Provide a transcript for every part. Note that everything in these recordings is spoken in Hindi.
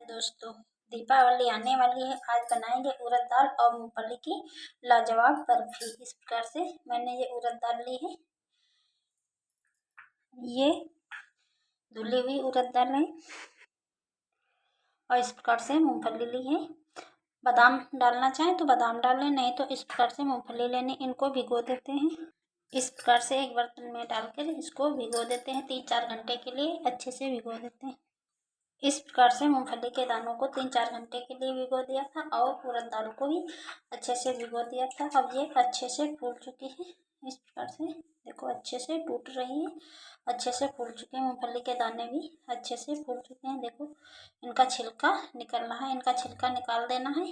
दोस्तों, दीपावली आने वाली है। आज बनाएंगे उड़द दाल और मूंगफली की लाजवाब बर्फी। इस प्रकार से मैंने ये उड़द दाल ली है, ये धुली हुई उड़द दाल है और इस प्रकार से मूंगफली ली है। बादाम डालना चाहें तो बादाम डाल लें, नहीं तो इस प्रकार से मूंगफली लेने इनको भिगो देते हैं। इस प्रकार से एक बर्तन में डालकर इसको भिगो देते हैं। 3-4 घंटे के लिए अच्छे से भिगो देते हैं। इस प्रकार से मूंगफली के दानों को 3-4 घंटे के लिए भिगो दिया था और उड़द दाल को भी अच्छे से भिगो दिया था। अब ये अच्छे से फूल चुकी है। इस प्रकार से देखो अच्छे से टूट रही है, अच्छे से फूल चुके हैं। मूंगफली के दाने भी अच्छे से फूल चुके हैं। देखो इनका छिलका निकल रहा है, इनका छिलका निकाल देना है,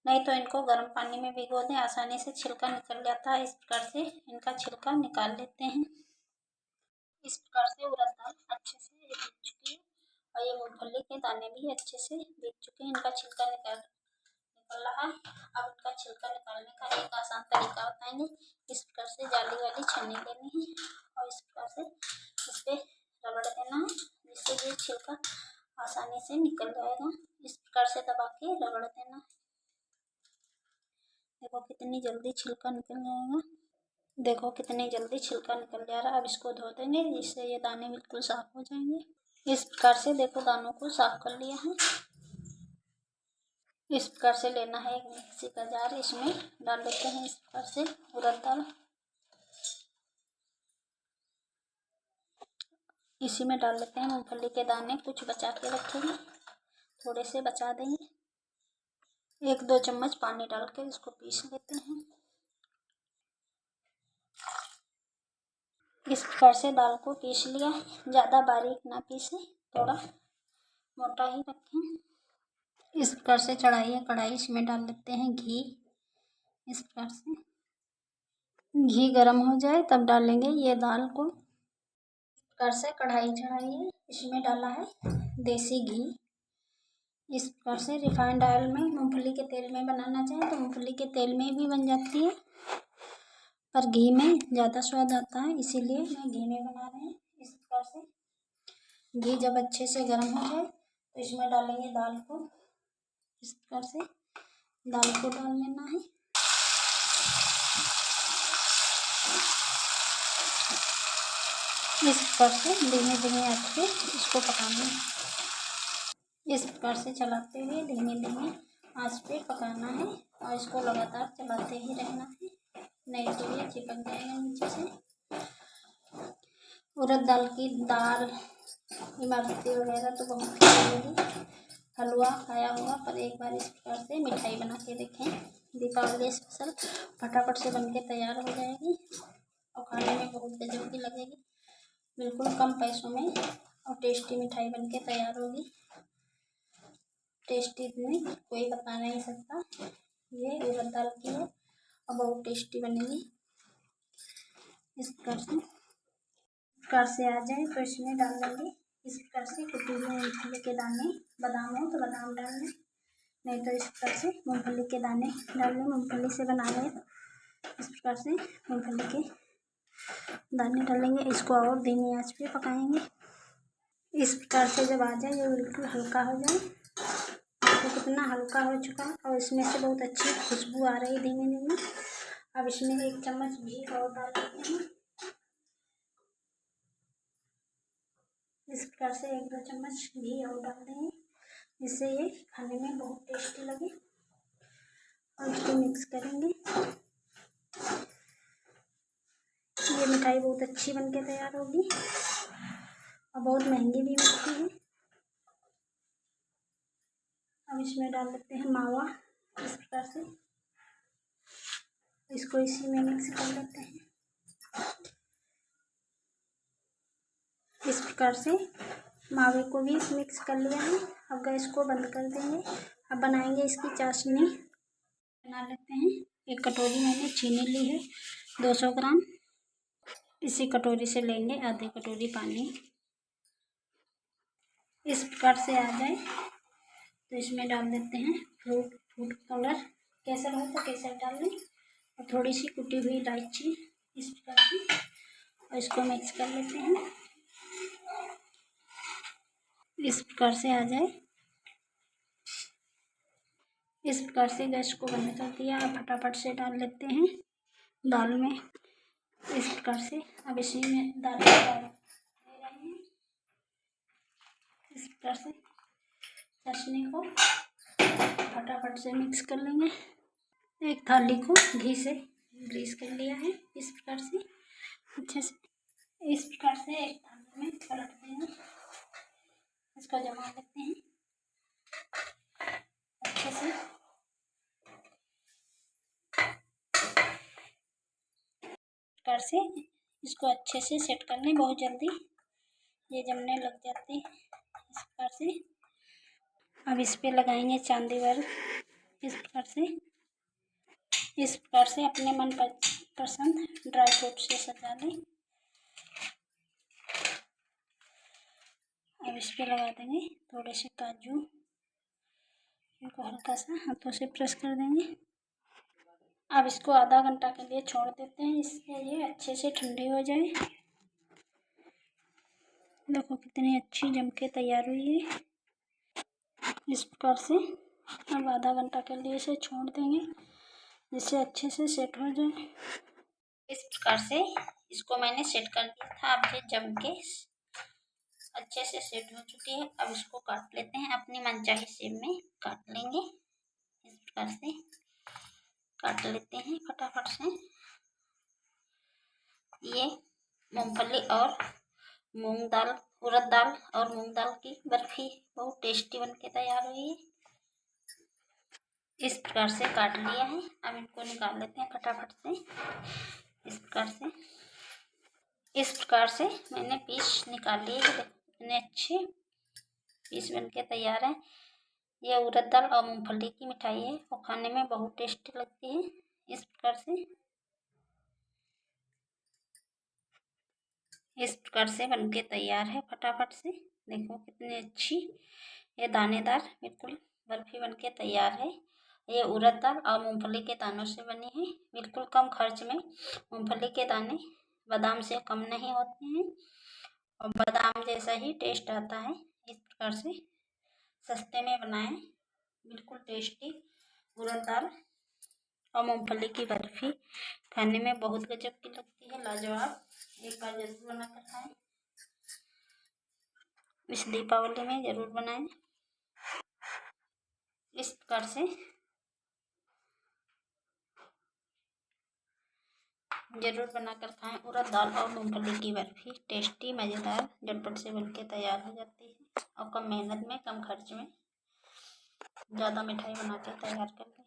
नहीं तो इनको गर्म पानी में भिगो दें, आसानी से छिलका निकल जाता है। इस प्रकार से इनका छिलका निकाल लेते हैं। इस प्रकार से उड़द दाल अच्छे से भीग चुकी है और ये मूंगफली के दाने भी अच्छे से भीग चुके हैं। इनका छिलका निकल रहा है। अब इनका छिलका निकालने का एक आसान तरीका बताएंगे। इस प्रकार से जाली वाली छन्नी लेनी है और इस प्रकार से इस पे रगड़ देना है, जिससे ये छिलका आसानी से निकल जाएगा। इस प्रकार से दबा के रगड़ देना है। देखो कितनी जल्दी छिलका निकल जाएगा, देखो कितनी जल्दी छिलका निकल जा रहा है। अब इसको धो देंगे, जिससे ये दाने बिल्कुल साफ हो जाएंगे। इस प्रकार से देखो दानों को साफ कर लिया है। इस प्रकार से लेना है एक मिक्सी का जार, इसमें डाल लेते हैं इस प्रकार से उड़द दाल। इसी में डाल लेते हैं मूंगफली के दाने, कुछ बचा के रखेंगे, थोड़े से बचा देंगे। 1-2 चम्मच पानी डाल के इसको पीस लेते हैं। इस प्रकार से दाल को पीस लिया, ज़्यादा बारीक ना पीसें, थोड़ा मोटा ही रखें। इस प्रकार से चढ़ाई है कढ़ाई, इसमें डाल लेते हैं घी। इस प्रकार से घी गर्म हो जाए तब डालेंगे ये दाल को। इस प्रकार से कढ़ाई चढ़ाई है, इसमें डाला है देसी घी। इस प्रकार से रिफाइंड ऑयल में, मूंगफली के तेल में बनाना चाहें तो मूंगफली के तेल में भी बन जाती है, पर घी में ज़्यादा स्वाद आता है, इसीलिए मैं घी में बना रहे हैं। इस प्रकार से घी जब अच्छे से गर्म हो जाए तो इसमें डालेंगे दाल को। इस प्रकार से दाल को डाल लेना है। इस प्रकार से धीमे धीमे आंच पे इसको पकाना है। इस प्रकार से चलाते हुए धीमे धीमे आंच पे पकाना है और इसको लगातार चलाते ही रहना है, नहीं तो ये चिपक जाएगा नीचे से। उड़द दाल की दाल, इमरती वगैरह तो बहुत खाएंगे, हलवा खाया होगा, पर एक बार इस प्रकार से मिठाई बना के देखें। दीपावली स्पेशल फटाफट से बनके तैयार हो जाएगी और खाने में बहुत गजब की लगेगी। बिल्कुल कम पैसों में और टेस्टी मिठाई बनके तैयार होगी। टेस्टी में कोई बता नहीं सकता। ये उड़द दाल की है और बहुत टेस्टी बनेगी। इस प्रकार से आ जाए तो इसमें डाल देंगे इस प्रकार से कुटी हुई मूंगफली के दाने। बादाम हो तो बादाम डाल लें, नहीं तो इस प्रकार से मूंगफली के दाने डाल लें। मूंगफली से बना लें तो इस प्रकार से मूंगफली के दाने डालेंगे, इसको और धीमी आंच पे पकाएंगे। इस प्रकार से जब आ जाए, ये बिल्कुल हल्का हो जाए, तो कितना हल्का हो चुका है और इसमें से बहुत अच्छी खुशबू आ रही है धीमे धीमे। अब इसमें 1 चम्मच घी और डाल देते हैं। इस प्रकार से 1-2 चम्मच घी और डाल देंगे, जिससे ये खाने में बहुत टेस्टी लगे और इसको मिक्स करेंगे। ये मिठाई बहुत अच्छी बनके तैयार होगी और बहुत महंगी भी मिलती है। अब इसमें डाल देते हैं मावा। इस प्रकार से इसको इसी में मिक्स कर लेते हैं। इस प्रकार से मावे को भी मिक्स कर लिया है। अब गैस को बंद कर देंगे। अब बनाएंगे इसकी चाशनी। बना लेते हैं। एक कटोरी मैंने चीनी ली है 200 ग्राम। इसी कटोरी से लेंगे आधी कटोरी पानी। इस प्रकार से आ जाए तो इसमें डाल देते हैं फूड कलर। केसर हो तो केसर डाल लें और थोड़ी सी कुटी हुई इलायची। इस प्रकार से और इसको मिक्स कर लेते हैं। इस प्रकार से आ जाए इस प्रकार से गैस को बंद कर दिया। अब फटाफट से डाल लेते हैं दाल में। इस प्रकार से अब इसी में दाल डाल दे रहे हैं। इस प्रकार से चाशनी को फटाफट से मिक्स कर लेंगे। एक थाली को घी से ग्रीस कर लिया है। इस प्रकार से अच्छे से इस प्रकार से एक थाली में पलट देंगे। इसको जमा लेते हैं अच्छे से। प्रकार से इसको अच्छे से सेट कर लें। बहुत जल्दी ये जमने लग जाते हैं। इस प्रकार से अब इस पे लगाएंगे चांदी वर्क। इस प्रकार से अपने मन पसंद ड्राई फ्रूट से सजा लें। अब इस पे लगा देंगे थोड़े से काजू। इनको हल्का सा हाथों से प्रेस कर देंगे। अब इसको आधा घंटा के लिए छोड़ देते हैं, इससे ये अच्छे से ठंडी हो जाए। देखो कितनी अच्छी जम के तैयार हुई है। इस प्रकार से अब आधा घंटा के लिए इसे छोड़ देंगे, जिससे अच्छे से सेट हो जाए। इस प्रकार से इसको मैंने सेट कर दिया था। अब ये जम के अच्छे से सेट हो चुकी है। अब इसको काट लेते हैं। अपनी मनचाही शेप में काट लेंगे। इस प्रकार से काट लेते हैं फटाफट से। ये मूंगफली और मूंग दाल, उड़द दाल और मूंग दाल की बर्फी बहुत टेस्टी बनके तैयार हुई है। इस प्रकार से काट लिया है। अब इनको निकाल लेते हैं फटाफट से। इस प्रकार से मैंने पीस निकाल लिए। इतने अच्छे पीस बनके तैयार हैं। ये उड़द दाल और मूंगफली की मिठाई है और खाने में बहुत टेस्टी लगती है। इस प्रकार से बनके तैयार है फटाफट से। देखो कितनी अच्छी ये दानेदार बिल्कुल बर्फी बनके तैयार है। ये उड़द दाल और मूंगफली के दानों से बनी है। बिल्कुल कम खर्च में मूंगफली के दाने बादाम से कम नहीं होते हैं और बादाम जैसा ही टेस्ट आता है। इस प्रकार से सस्ते में बनाएं बिल्कुल टेस्टी उड़द दाल और मूंगफली की बर्फी। खाने में बहुत गजब की लगती है, लाजवाब। एक बार जरूर बना कर खाएं। इस दीपावली में जरूर बनाएं। इस प्रकार से जरूर बनाकर खाएं। उड़द दाल और मूंगफली की बर्फी टेस्टी, मज़ेदार, झटपट से बनके तैयार हो जाती है और कम मेहनत में कम खर्च में ज़्यादा मिठाई बना के तैयार कर लें।